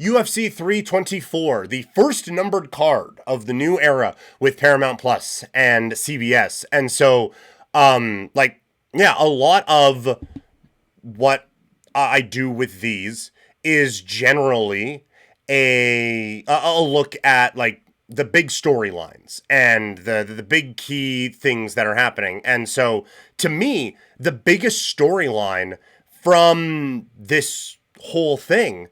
UFC 324, the first numbered card of the new era with Paramount Plus and CBS. And so, a lot of what I do with these is generally a look at like the big storylines and the big key things that are happening. And so to me, the biggest storyline from this whole thing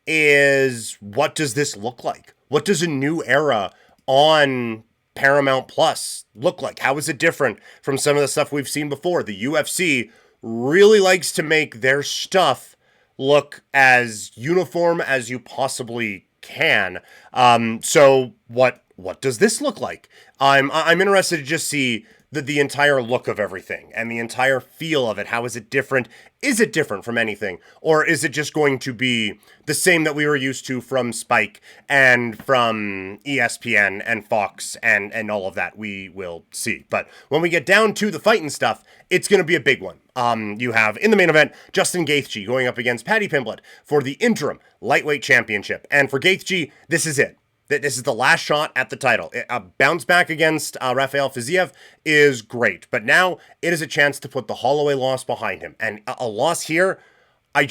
is, what does this look like? What does a new era on Paramount Plus look like? How is it different from some of the stuff we've seen before? The UFC really likes to make their stuff look as uniform as you possibly can. So what does this look like? I'm interested to just see the entire look of everything and the entire feel of it. How is it different? Is it different from anything? Or is it just going to be the same that we were used to from Spike and from ESPN and Fox and all of that? We will see. But when we get down to the fighting stuff, it's going to be a big one. You have in the main event, Justin Gaethje going up against Paddy Pimblett for the interim lightweight championship. And for Gaethje, this is it. This is the last shot at the title. A bounce back against Rafael Fiziev is great, but now it is a chance to put the Holloway loss behind him. And a loss here, I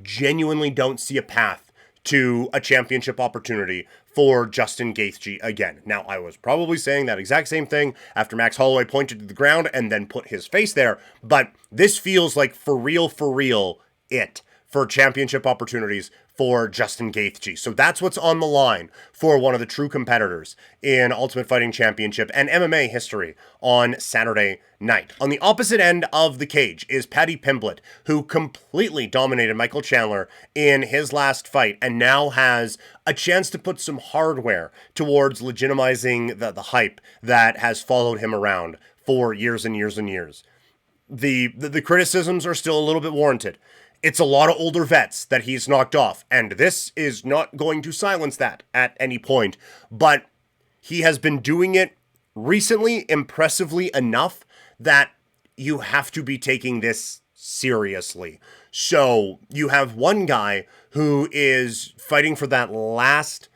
genuinely don't see a path to a championship opportunity for Justin Gaethje again. Now, I was probably saying that exact same thing after Max Holloway pointed to the ground and then put his face there, but this feels like for real it for championship opportunities for Justin Gaethje. So that's what's on the line for one of the true competitors in Ultimate Fighting Championship and MMA history on Saturday night. On the opposite end of the cage is Paddy Pimblett, who completely dominated Michael Chandler in his last fight and now has a chance to put some hardware towards legitimizing the hype that has followed him around for years and years and years. The criticisms are still a little bit warranted. It's a lot of older vets that he's knocked off, and this is not going to silence that at any point. But he has been doing it recently impressively enough that you have to be taking this seriously. So you have one guy who is fighting for that last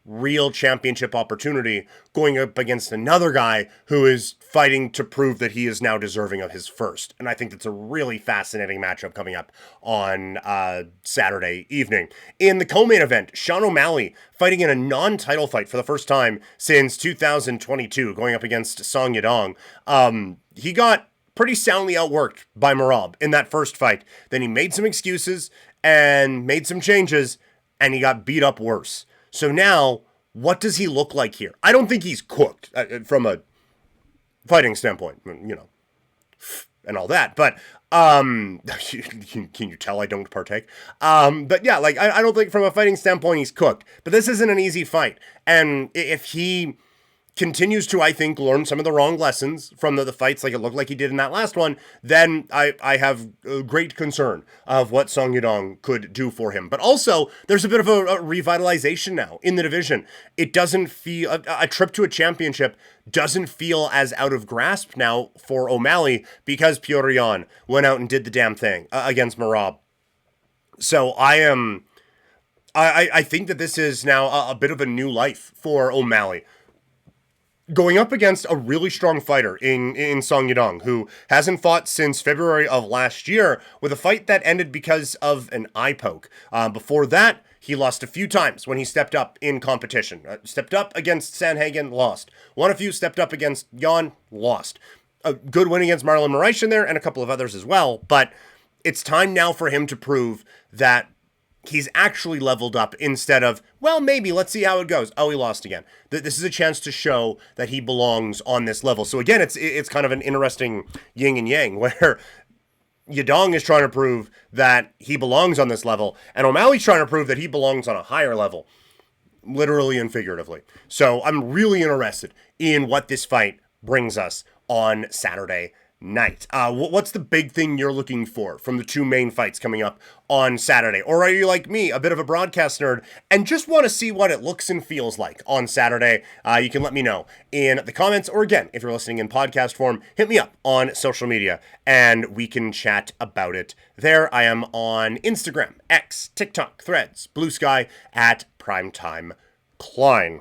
real championship opportunity going up against another guy who is fighting to prove that he is now deserving of his first. And I think that's a really fascinating matchup coming up on Saturday evening. In the co-main event, Sean O'Malley fighting in a non-title fight for the first time since 2022, going up against Song Yadong. He got pretty soundly outworked by Merab in that first fight. Then he made some excuses and made some changes, and he got beat up worse. So now, what does he look like here? I don't think he's cooked from a fighting standpoint, and all that. But can you tell I don't partake? But yeah, I don't think from a fighting standpoint he's cooked. But this isn't an easy fight, and if he continues to, I think, learn some of the wrong lessons from the fights like it looked like he did in that last one, then I have a great concern of what Song Yadong could do for him. But also, there's a bit of a revitalization now in the division. It doesn't feel, a trip to a championship doesn't feel as out of grasp now for O'Malley because Petr Yan went out and did the damn thing against Merab. So I think that this is now a bit of a new life for O'Malley, going up against a really strong fighter in Song Yadong, who hasn't fought since February of last year, with a fight that ended because of an eye poke. Before that, he lost a few times when he stepped up in competition. Stepped up against Sanhagen, lost. Won a few, stepped up against Yan, lost. A good win against Marlon Moraes in there, and a couple of others as well. But it's time now for him to prove that he's actually leveled up instead of, well, maybe, let's see how it goes. Oh, he lost again. This is a chance to show that he belongs on this level. So again, it's kind of an interesting yin and yang where Yadong is trying to prove that he belongs on this level, and O'Malley's trying to prove that he belongs on a higher level, literally and figuratively. So I'm really interested in what this fight brings us on Saturday night. What's the big thing you're looking for from the two main fights coming up on Saturday? Or are you like me, a bit of a broadcast nerd, and just want to see what it looks and feels like on Saturday? You can let me know in the comments, or again, if you're listening in podcast form, hit me up on social media, and we can chat about it there. I am on Instagram, X, TikTok, Threads, Blue Sky, at Primetime Klein.